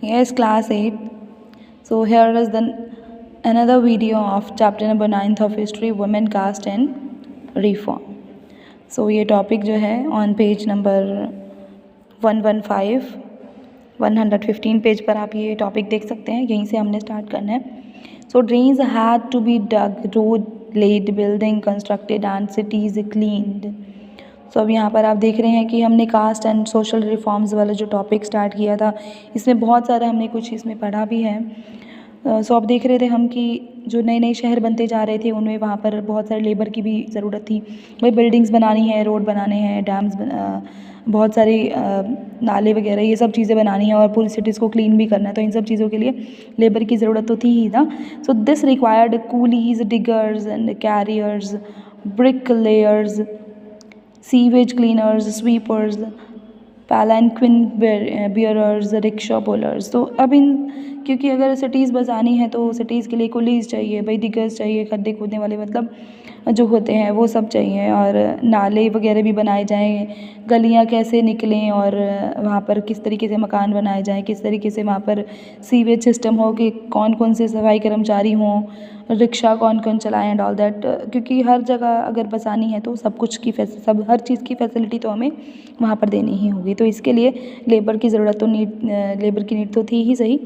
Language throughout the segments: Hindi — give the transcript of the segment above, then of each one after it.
Yes, class 8. So here is the another video of chapter number 9th of history, women, caste and reform. So ये टॉपिक जो है ऑन पेज नंबर 115 115 पेज पर आप ये टॉपिक देख सकते हैं। यहीं से हमने स्टार्ट करना है। So drains had to be dug, road laid, building constructed and cities cleaned. So अब यहाँ पर आप देख रहे हैं कि हमने कास्ट एंड सोशल रिफॉर्म्स वाला जो टॉपिक स्टार्ट किया था, इसमें बहुत सारा हमने कुछ इसमें पढ़ा भी है। सो अब देख रहे थे हम कि जो नए नए शहर बनते जा रहे थे उनमें वहाँ पर बहुत सारे लेबर की भी ज़रूरत थी। भाई बिल्डिंग्स बनानी है, रोड बनाने हैं, डैम्स बहुत सारी नाले वगैरह ये सब चीज़ें बनानी है और पूरी सिटीज़ को क्लीन भी करना है। तो इन सब चीज़ों के लिए लेबर की ज़रूरत तो थी ही ना। So this required coolies, diggers and carriers, brick layers, sewage cleaners, sweepers, palanquin bearers, rickshaw pullers. तो अब इन क्योंकि अगर सिटीज़ बसानी है तो सिटीज़ के लिए कुलीज चाहिए, भाई डिगर्स चाहिए, खड्डे खोदने वाले मतलब जो होते हैं वो सब चाहिए, और नाले वगैरह भी बनाए जाएँ, गलियाँ कैसे निकलें और वहाँ पर किस तरीके से मकान बनाए जाएँ, किस तरीके से वहाँ पर सीवेज सिस्टम हो कि कौन कौन से सफाई कर्मचारी हों, रिक्शा कौन कौन चलाएँ एंड ऑल दैट। क्योंकि हर जगह अगर बसानी है तो सब कुछ की सब हर चीज़ की फैसिलिटी तो हमें वहाँ पर देनी ही होगी। तो इसके लिए लेबर की ज़रूरत तो लेबर की नीड तो थी ही सही।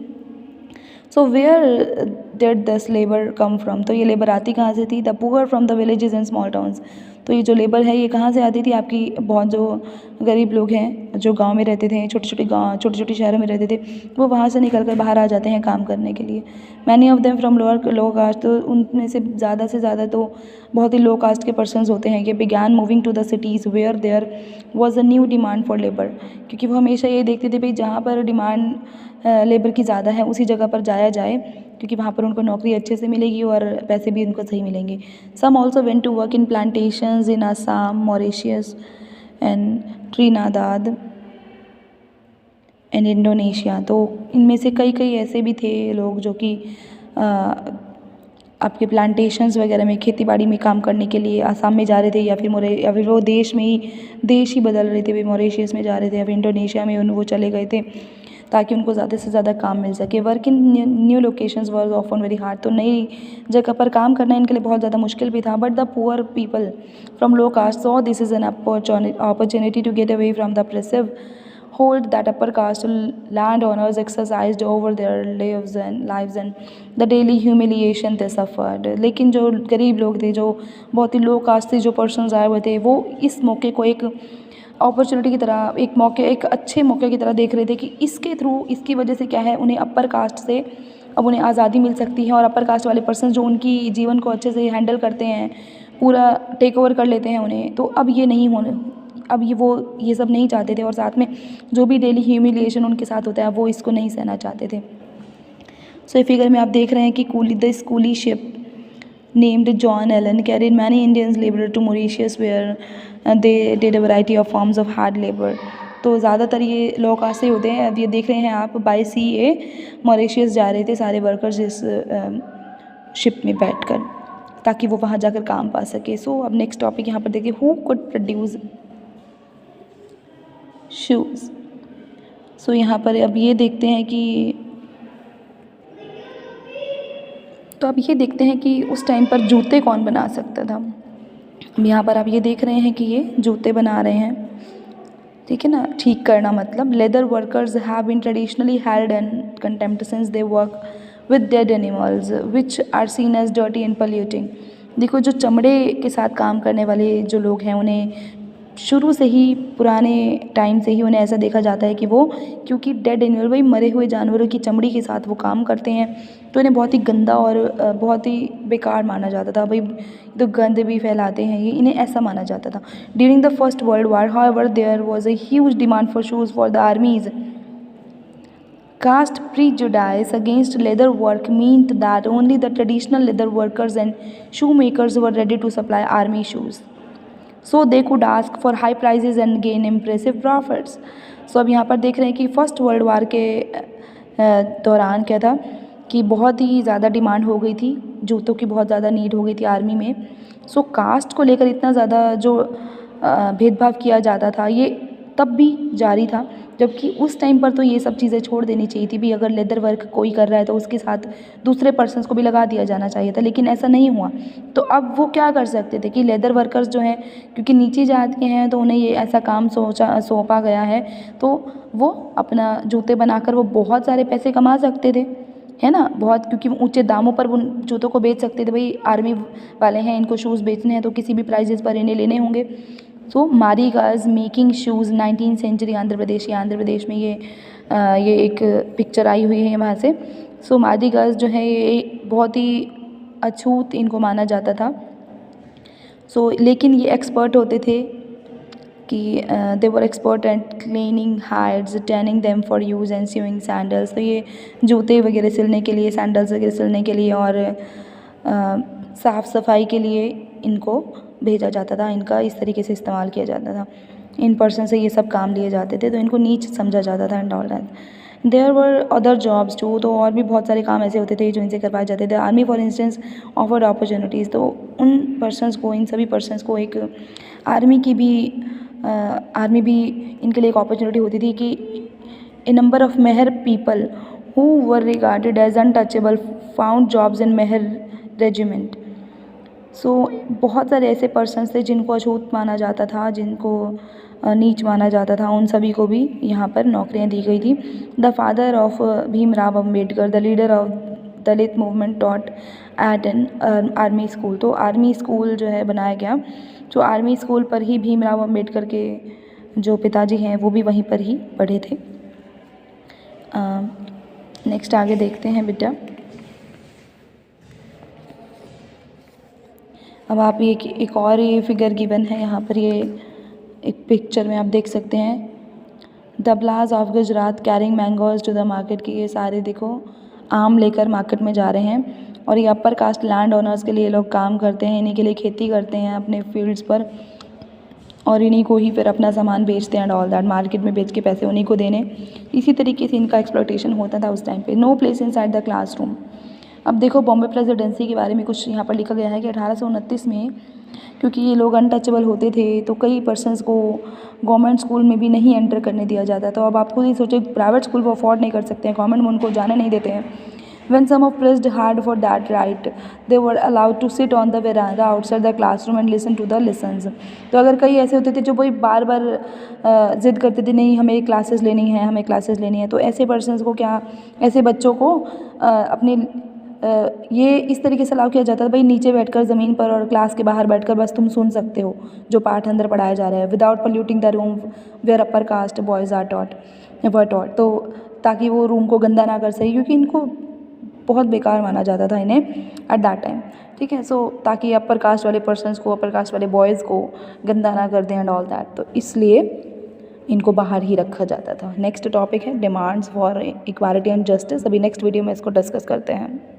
So where did this labour come from, तो ये लेबर आती कहाँ से थी? The poor from the villages and small towns. तो ये जो लेबर है ये कहाँ से आती थी? आपकी बहुत जो गरीब लोग हैं जो गांव में रहते थे, छोटे छोटे शहरों में रहते थे, वो वहाँ से निकल कर बाहर आ जाते हैं काम करने के लिए। Many of them from low caste, तो उनमें से ज़्यादा तो बहुत ही लो कास्ट के पर्सनस होते हैं कि began moving to the cities where there was a new demand for labour. क्योंकि वो हमेशा ये देखते थे भाई जहाँ पर डिमांड लेबर की ज़्यादा है उसी जगह पर जाया जाए, क्योंकि वहाँ पर उनको नौकरी अच्छे से मिलेगी और पैसे भी उनको सही मिलेंगे। Some also went to work in plantations in Assam, Mauritius and Trinidad and Indonesia. तो इनमें से कई ऐसे भी थे लोग जो कि आपके प्लांटेशंस वगैरह में खेती बाड़ी में काम करने के लिए आसाम में जा रहे थे, या फिर वो देश ही बदल रहे थे, वे मॉरिशियस में जा रहे थे या फिर इंडोनेशिया में वो चले गए थे ताकि उनको ज़्यादा से ज़्यादा काम मिल सके। Work in new locations was often very hard, तो नई जगह पर काम करना इनके लिए बहुत ज़्यादा मुश्किल भी था। But the poor people from low caste saw this is an opportunity to get away from the oppressive hold that upper caste landowners exercised over their lives and the daily humiliation they suffered। लेकिन जो गरीब लोग थे, जो बहुत ही लो कास्ट से जो पर्सन्स आए हुए थे, वो इस मौके को एक अपॉर्चुनिटी की तरह, एक अच्छे मौके की तरह देख रहे थे कि इसके थ्रू, इसकी वजह से क्या है, उन्हें अपर कास्ट से अब उन्हें आज़ादी मिल सकती है और अपर कास्ट वाले पर्सन जो उनकी जीवन को अच्छे से हैंडल करते हैं, पूरा टेक ओवर कर लेते हैं उन्हें, तो अब ये नहीं होने, अब ये सब नहीं चाहते थे, और साथ में जो भी डेली ह्यूमिलिएशन उनके साथ होता है वो इसको नहीं सहना चाहते थे। सो ये फिगर में आप देख रहे हैं कि स्कूली ship named John Allen carried many Indians labor to Mauritius where they did a variety of forms of hard labor। तो ज़्यादातर ये लो कास्ट से होते हैं। अब ये देख रहे हैं आप बाय CA मॉरिशियस जा रहे थे सारे वर्कर्स इस शिप में बैठकर, ताकि वो वहाँ जाकर काम पा सके। सो अब नेक्स्ट टॉपिक यहाँ पर देखिए, हु कुड प्रोड्यूस शूज़। सो यहाँ पर अब ये देखते हैं कि उस टाइम पर जूते कौन बना सकता था। यहाँ पर आप ये देख रहे हैं कि ये जूते बना रहे हैं, ठीक है ना। ठीक करना मतलब leather workers have been traditionally held in contempt since they work with dead animals which are seen as dirty and polluting. देखो, जो चमड़े के साथ काम करने वाले जो लोग हैं, उन्हें शुरू से ही, पुराने टाइम से ही उन्हें ऐसा देखा जाता है कि वो, क्योंकि डेड एनिमल, वही मरे हुए जानवरों की चमड़ी के साथ वो काम करते हैं, तो इन्हें बहुत ही गंदा और बहुत ही बेकार माना जाता था। भाई तो गंद भी फैलाते हैं ये, इन्हें ऐसा माना जाता था। During the first world war however there was a huge demand for shoes for the armies. Caste prejudice against leather work meant that only the traditional leather workers and shoemakers were ready to supply army shoes, so they could ask for high prices and gain impressive profits। So अब यहाँ पर देख रहे हैं कि फर्स्ट वर्ल्ड वार के दौरान क्या था कि बहुत ही ज़्यादा डिमांड हो गई थी, जूतों की बहुत ज़्यादा नीड हो गई थी आर्मी में। सो कास्ट को लेकर इतना ज़्यादा जो भेदभाव किया जाता था, ये तब भी जारी था जबकि उस टाइम पर तो ये सब चीज़ें छोड़ देनी चाहिए थी भी, अगर लेदर वर्क कोई कर रहा है तो उसके साथ दूसरे पर्सन्स को भी लगा दिया जाना चाहिए था, लेकिन ऐसा नहीं हुआ। तो अब वो क्या कर सकते थे कि लेदर वर्कर्स जो हैं, क्योंकि नीची जात के हैं तो उन्हें ये ऐसा काम सौंपा गया है, तो वो अपना जूते बनाकर वो बहुत सारे पैसे कमा सकते थे, है ना, बहुत, क्योंकि ऊंचे दामों पर उन जूतों को बेच सकते थे। भाई आर्मी वाले हैं, इनको शूज़ बेचने हैं तो किसी भी प्राइजेस पर इन्हें लेने होंगे। So Madigas making shoes 19th century Andhra Pradesh, Andhra Pradesh में ये एक पिक्चर आई हुई है वहाँ से। सो मारीगाज जो है ये बहुत ही अछूत इनको माना जाता था। सो लेकिन ये एक्सपर्ट होते थे कि they were expert at cleaning hides, tanning them for use and sewing sandals. तो ये जूते वगैरह सिलने के लिए, सैंडल्स वगैरह सिलने के लिए और साफ़ सफाई के लिए इनको भेजा जाता था, इनका इस तरीके से इस्तेमाल किया जाता था। इन पर्सन से ये सब काम लिए जाते थे, तो इनको नीच समझा जाता था and all that. There were other jobs too, तो और भी बहुत सारे काम ऐसे होते थे जो इनसे करवाए जाते थे। Army for instance offered opportunities, तो उन पर्सनस को, इन सभी पर्सनस को एक आर्मी भी इनके लिए एक अपॉर्चुनिटी होती थी कि a number of Mahar people who were regarded as untouchable found jobs in Mahar regiment. सो बहुत सारे ऐसे पर्सन्स थे जिनको अछूत माना जाता था, जिनको नीच माना जाता था, उन सभी को भी यहाँ पर नौकरियाँ दी गई थी। The father of Bhimrao Ambedkar, the leader of Dalit movement, taught at an army school. तो आर्मी स्कूल जो है बनाया गया, जो आर्मी स्कूल पर ही भीमराव अम्बेडकर के जो पिताजी हैं वो भी वहीं पर ही पढ़े थे। नेक्स्ट आगे देखते हैं बेटा। अब आप ये एक और ये फिगर गिवन है यहाँ पर, ये एक पिक्चर में आप देख सकते हैं, द ब्लाज of Gujarat carrying mangoes to the market, की ये सारे देखो आम लेकर मार्केट में जा रहे हैं। और ये अपर कास्ट लैंड ओनर्स के लिए लोग काम करते हैं, इन्हीं के लिए खेती करते हैं अपने फील्ड्स पर, और इन्हीं को ही फिर अपना सामान बेचते हैं एंड ऑल दैट, मार्केट में बेच के पैसे उन्हीं को देने। इसी तरीके से इनका एक्सप्लॉयटेशन होता था उस टाइम पे। No place inside the classroom. अब देखो बॉम्बे प्रेसिडेंसी के बारे में कुछ यहाँ पर लिखा गया है कि 1829 में, क्योंकि ये लोग अनटचेबल होते थे तो कई पर्सन्स को गवर्नमेंट स्कूल में भी नहीं एंटर करने दिया जाता। तो अब आप खुद ही सोचो, प्राइवेट स्कूल वो अफोर्ड नहीं कर सकते हैं, गवर्नमेंट में उनको जाने नहीं देते हैं। When some of pressed hard for that right, they were allowed to sit on the veranda outside the classroom and listen to the lessons. तो अगर कई ऐसे होते थे जो वही बार बार ज़िद करते थे, नहीं हमें क्लासेस लेनी है, हमें क्लासेस लेनी है, तो ऐसे पर्सन्स को क्या, ऐसे बच्चों को अपने ये इस तरीके से अलाउ किया जाता था, भाई नीचे बैठकर ज़मीन पर और क्लास के बाहर बैठकर बस तुम सुन सकते हो जो पाठ अंदर पढ़ाया जा रहा है, without polluting the room where upper caste boys are taught. तो ताकि वो रूम को गंदा ना कर सके, क्योंकि इनको बहुत बेकार माना जाता था इन्हें एट दैट टाइम, ठीक है। सो ताकि अपर कास्ट वाले पर्सन्स को, अपर कास्ट वाले बॉयज़ को गंदा ना कर दें एंड ऑल दैट, तो इसलिए इनको बाहर ही रखा जाता था। नेक्स्ट टॉपिक है demands for equality and justice. अभी नेक्स्ट वीडियो में इसको डिस्कस करते हैं।